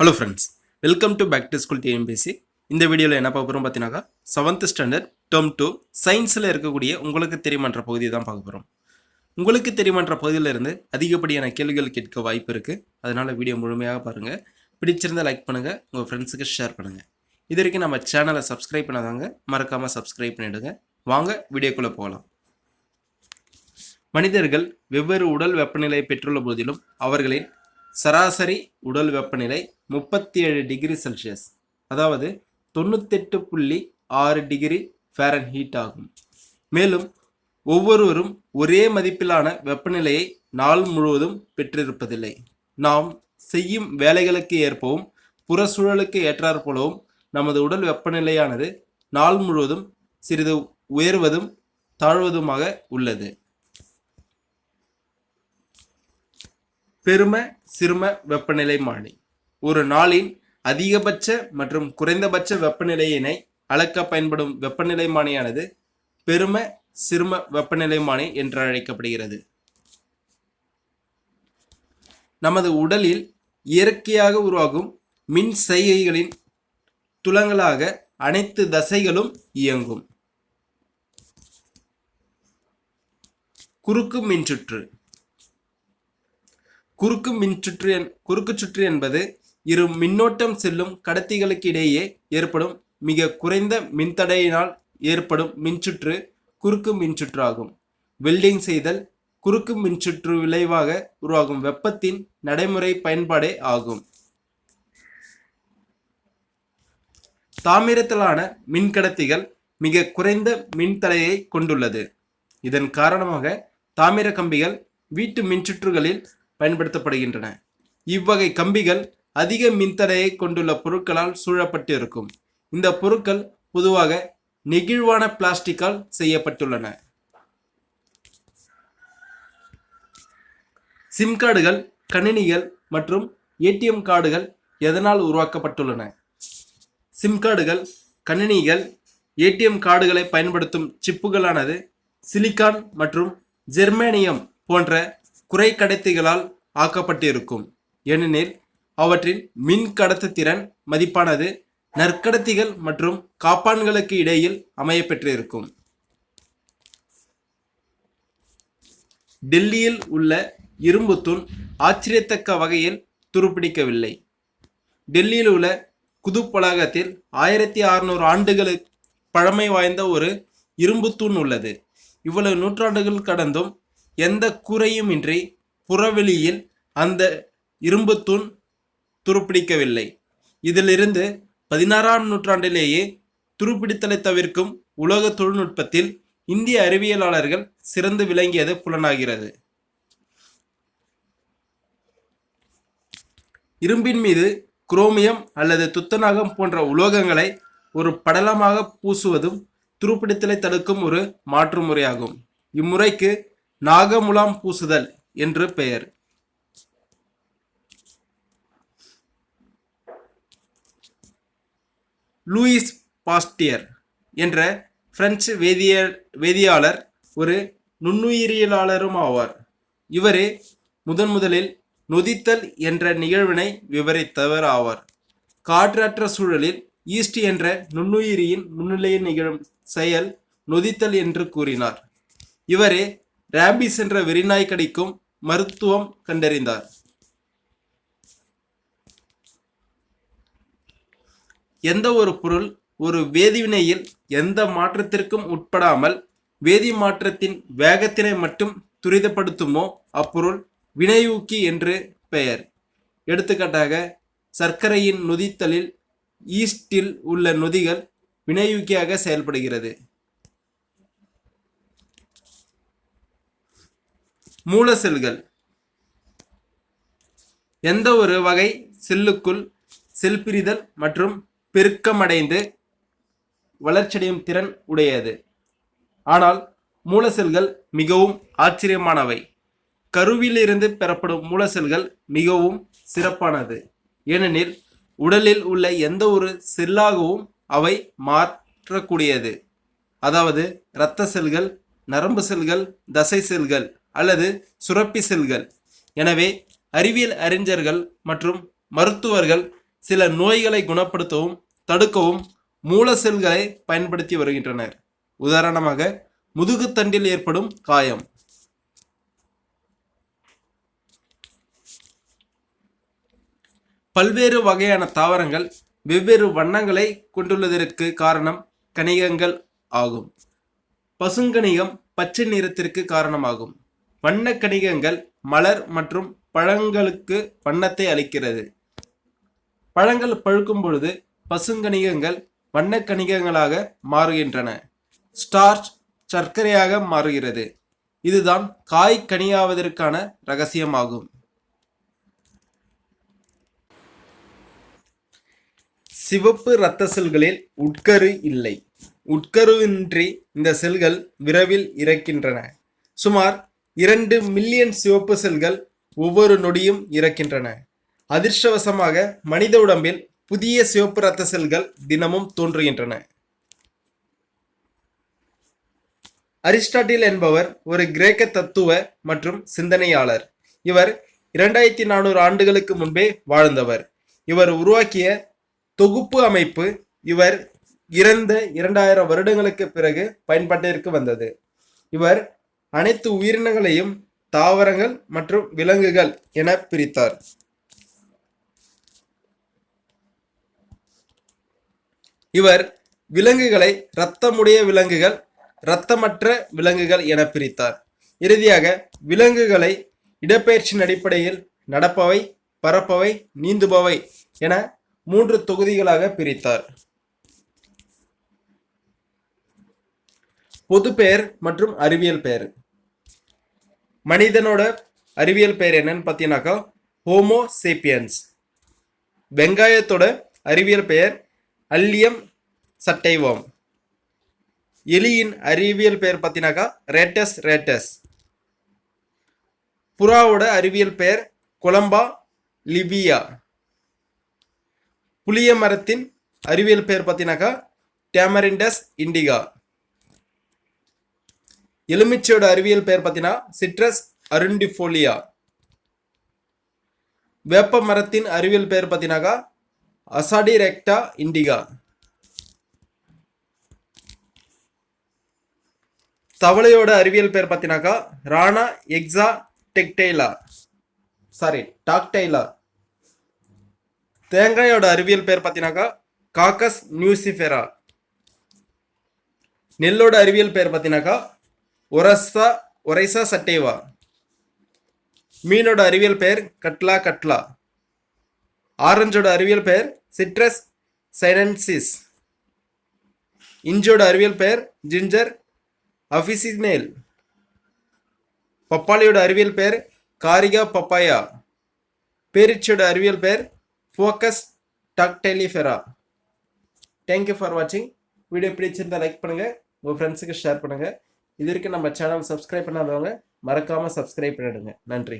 Hello friends, welcome to back to school TNPSC. இந்த வீடியோவில் என்ன பார்க்க போகிறோம் பார்த்தீங்கன்னாக்கா 7th ஸ்டாண்டர்ட் டேர்ம் 2 சயின்ஸில் இருக்கக்கூடிய உங்களுக்கு தெரியுமன்ற பகுதியை தான் பார்க்க போகிறோம். உங்களுக்கு தெரியுமன்ற பகுதியிலிருந்து அதிகப்படியான கேள்விகள் கேட்க வாய்ப்பு இருக்குது. அதனால் வீடியோ முழுமையாக பாருங்கள். பிடிச்சிருந்தால் லைக் பண்ணுங்கள், உங்கள் ஃப்ரெண்ட்ஸுக்கு ஷேர் பண்ணுங்கள். இது வரைக்கும் நம்ம சேனலை சப்ஸ்கிரைப் பண்ணாதாங்க, மறக்காமல் சப்ஸ்கிரைப் பண்ணிவிடுங்க. வாங்க வீடியோக்குள்ளே போகலாம். மனிதர்கள் வெவ்வேறு உடல் வெப்பநிலை பெற்றுள்ள போதிலும் அவர்களின் சராசரி உடல் வெப்பநிலை 37 டிகிரி செல்சியஸ், அதாவது 98.6 டிகிரி ஃபாரன்ஹீட் ஆகும். மேலும் ஒவ்வொருவரும் ஒரே மதிப்பிலான வெப்பநிலையை நாள் முழுவதும் பெற்றிருப்பதில்லை. நாம் செய்யும் வேலைகளுக்கு ஏற்பவும் புறச்சூழலுக்கு ஏற்றாற்போலவும் நமது உடல் வெப்பநிலையானது நாள் முழுவதும் சிறிது உயர்வதும் தாழ்வதுமாக உள்ளது. பெரும சிறும வெப்பநிலைமானி ஒரு நாளின் அதிகபட்ச மற்றும் குறைந்தபட்ச வெப்பநிலையினை அளக்க பயன்படும் வெப்பநிலைமானியானது பெரும சிறும வெப்பநிலைமானி என்று அழைக்கப்படுகிறது. நமது உடலில் இயற்கையாக உருவாகும் மின் செய்கைகளின் துலங்களாக அனைத்து தசைகளும் இயங்கும். குறுக்கு மின்சுற்று. குறுக்கு சுற்று என்பது இரு மின்னோட்டம் செல்லும் கடத்திகளுக்கு இடையே ஏற்படும் மிக குறைந்த மின்தடையினால் ஏற்படும் மின்சுற்று குறுக்கு மின்சுற்று ஆகும். வெல்டிங் செய்தல் குறுக்கு மின்சுற்று விளைவாக உருவாகும் வெப்பத்தின் நடைமுறை பயன்பாடே ஆகும். தாமிரத்திலான மின்கடத்திகள் மிக குறைந்த மின்தடையை கொண்டுள்ளது. இதன் காரணமாக தாமிர கம்பிகள் வீட்டு மின்சுற்றுகளில் பயன்படுத்தப்படுகின்றன. இவ்வகை கம்பிகள் அதிக மின்தடையை கொண்டுள்ள பொருட்களால் சூழப்பட்டு இருக்கும். இந்த பொருட்கள் பொதுவாக நெகிழ்வான பிளாஸ்டிக்கால் செய்யப்பட்டுள்ளன. சிம் கார்டுகள், கணினிகள் மற்றும் ஏடிஎம் கார்டுகள் எதனால் உருவாக்கப்பட்டுள்ளன? சிம் கார்டுகள், கணினிகள், ஏடிஎம் கார்டுகளை பயன்படுத்தும் சிப்புகளானது சிலிக்கான் மற்றும் ஜெர்மேனியம் போன்ற குறை கடத்திகளால் ஆக்கப்பட்டிருக்கும். ஏனெனில் அவற்றின் மின் கடத்துத்திறன் மதிப்பானது நற்கடத்திகள் மற்றும் காப்பான்களுக்கு இடையில் அமையப்பெற்றிருக்கும். டெல்லியில் உள்ள இரும்பு தூண் ஆச்சரியத்தக்க வகையில் துருப்பிடிக்கவில்லை. டெல்லியில் உள்ள குதுப் வளாகத்தில் 1600 ஆண்டுகளுக்கு பழமை வாய்ந்த ஒரு இரும்பு தூண் உள்ளது. இவ்வளவு நூற்றாண்டுகள் கடந்தும் எந்த கூரையும் இன்றி புறவெளியில் அந்த இரும்பு தூண் துருப்பிடிக்கவில்லை. இதிலிருந்து 16ஆம் நூற்றாண்டிலேயே துருப்பிடித்தலை தவிர்க்கும் உலோக தொழில்நுட்பத்தில் இந்திய அறிவியலாளர்கள் சிறந்து விளங்கியது புலனாகிறது. இரும்பின் மீது குரோமியம் அல்லது துத்தநாகம் போன்ற உலோகங்களை ஒரு படலமாக பூசுவதும் துருப்பிடித்தலை தடுக்கும் ஒரு மாற்று முறையாகும். இம்முறைக்கு நாகமுலாம் பூசுதல் என்று பெயர். லூயிஸ் பாஸ்டியர் என்ற பிரெஞ்சு வேதியியலாளர் ஒரு நுண்ணுயிரியலாளரும் ஆவார். இவரே முதலில் நொதித்தல் என்ற நிகழ்வினை விவரித்தவர் ஆவார். காற்றற்ற சூழலில் ஈஸ்ட் என்ற நுண்ணுயிரியின் முன்னிலையில் நிகழும் செயல் நொதித்தல் என்று கூறினார். இவரே ராபிஸ் என்ற வெறிநாய் கடிக்கும் மருத்துவம் கண்டறிந்தார். எந்த ஒரு பொருள் ஒரு வேதிவினையில் எந்த மாற்றத்திற்கும் உட்படாமல் வேதி மாற்றத்தின் வேகத்தினை மட்டும் துரிதப்படுத்துமோ அப்பொருள் வினையூக்கி என்று பெயர். எடுத்துக்காட்டாக சர்க்கரையின் நொதித்தலில் ஈஸ்டில் உள்ள நொதிகள் வினையூக்கியாக செயல்படுகிறது. மூல செல்கள். எந்த ஒரு வகை செல்லுக்குள் செல் பிரிதல் மற்றும் பெருக்கமடைந்து வளர்ச்சியடையும் திறன் உடையது. ஆனால் மூல செல்கள் மிகவும் ஆச்சரியமானவை. கருவிலிருந்து பெறப்படும் மூல செல்கள் மிகவும் சிறப்பானது. ஏனெனில் உடலில் உள்ள எந்த ஒரு செல்லாகவும் அவை மாற்றக்கூடியது. அதாவது இரத்த செல்கள், நரம்பு செல்கள், தசை செல்கள் அல்லது சுரப்பி செல்கள். எனவே அறிவியல் அறிஞர்கள் மற்றும் மருத்துவர்கள் சில நோய்களை குணப்படுத்தவும் தடுக்கவும் மூல செல்களை பயன்படுத்தி வருகின்றனர். உதாரணமாக முதுகுத்தண்டில் ஏற்படும் காயம். பல்வேறு வகையான தாவரங்கள் வெவ்வேறு வண்ணங்களை கொண்டுள்ளதற்கு காரணம் கணிகங்கள் ஆகும். பசுங்கணிகம் பச்சை நிறத்திற்கு காரணமாகும். வண்ண கணிகங்கள் மலர் மற்றும் பழங்களுக்கு வண்ணத்தை அளிக்கிறது. பழங்கள் பழுக்கும் பொழுது பசுங்கணிகங்கள் வண்ண கணிகங்களாக மாறுகின்றன. ஸ்டார்ச் சர்க்கரையாக மாறுகிறது. இதுதான் காய் கனியாவதற்கான ரகசியமாகும். சிவப்பு இரத்த செல்களில் உட்கரு இல்லை. உட்கருவின்றி இந்த செல்கள் விரைவில் இறக்கின்றன. சுமார் 2 மில்லியன் சிவப்பு செல்கள் ஒவ்வொரு நொடியும் இறக்கின்றன. அதிர்ஷ்டவசமாக மனித உடம்பில் புதிய சிவப்பு இரத்த செல்கள் தினமும் தோன்றுகின்றன. அரிஸ்டாட்டில் என்பவர் ஒரு கிரேக்க தத்துவ மற்றும் சிந்தனையாளர். இவர் 2400 ஆண்டுகளுக்கு முன்பே வாழ்ந்தவர். இவர் உருவாக்கிய தொகுப்பு அமைப்பு இவர் இறந்த 2000 வருடங்களுக்கு பிறகு பயன்பாட்டிற்கு வந்தது. இவர் அனைத்து உயிரினங்களையும் தாவரங்கள் மற்றும் விலங்குகள் என பிரித்தார். இவர் விலங்குகளை இரத்தமுடைய விலங்குகள், இரத்தமற்ற விலங்குகள் என பிரித்தார். இறுதியாக விலங்குகளை இடப்பெயர்ச்சியின் அடிப்படையில் நடப்பவை, பறப்பவை, நீந்துபவை என 3 தொகுதிகளாக பிரித்தார். பொது பெயர் மற்றும் அறிவியல் பெயர். மனிதனோட அறிவியல் பெயர் என்னன்னு பார்த்தீங்கன்னாக்கா ஹோமோ சேப்பியன்ஸ். வெங்காயத்தோட அறிவியல் பெயர் அல்லியம் சட்டைவாம். எலியின் அறிவியல் பெயர் பார்த்தீங்கன்னாக்கா ரேட்டஸ் ரேட்டஸ். புறாவோட அறிவியல் பெயர் கொலம்பா லிபியா. புளிய மரத்தின் அறிவியல் பெயர் பார்த்தீங்கன்னாக்கா டேமரிண்டஸ் இண்டிகா. எலுமிச்சையோட அறிவியல் பெயர் பார்த்தீங்கன்னா சிட்ரஸ் அருண்டிஃபோலியா. வேப்ப மரத்தின் அறிவியல் பெயர் பார்த்தீங்கன்னாக்கா அசாடிரெக்டா இண்டிகா. தவளையோட அறிவியல் பெயர் பார்த்தீங்கன்னாக்கா ரானா எக்ஸா டாக்டைலா. தேங்காயோட அறிவியல் பெயர் பார்த்தீங்கன்னாக்கா காக்கஸ் நியூசிஃபெரா. நெல்லோட அறிவியல் பெயர் பார்த்தீங்கன்னாக்கா ஒரைசா சட்டேவா. மீனோட அறிவியல் பெயர் கட்லா. ஆரஞ்சோட அறிவியல் பெயர் சிட்ரஸ் சைனன்சிஸ். இஞ்சோட அறிவியல் பெயர் ஜிஞ்சர் அஃபிசினேல். பப்பாளியோட அறிவியல் பெயர் காரிகா பப்பாயா. பேரிச்சோட அறிவியல் பெயர் ஃபோக்கஸ் டாக்டைலிஃபெரா. தேங்க்யூ ஃபார் வாட்சிங். வீடியோ பிடிச்சிருந்தா லைக் பண்ணுங்க, உங்கள் ஃப்ரெண்ட்ஸுக்கு ஷேர் பண்ணுங்க. இது வரைக்கும் நம்ம சேனல் சப்ஸ்கிரைப் பண்ணாதவங்க மறக்காம சப்ஸ்கிரைப் பண்ணிடுங்க. நன்றி.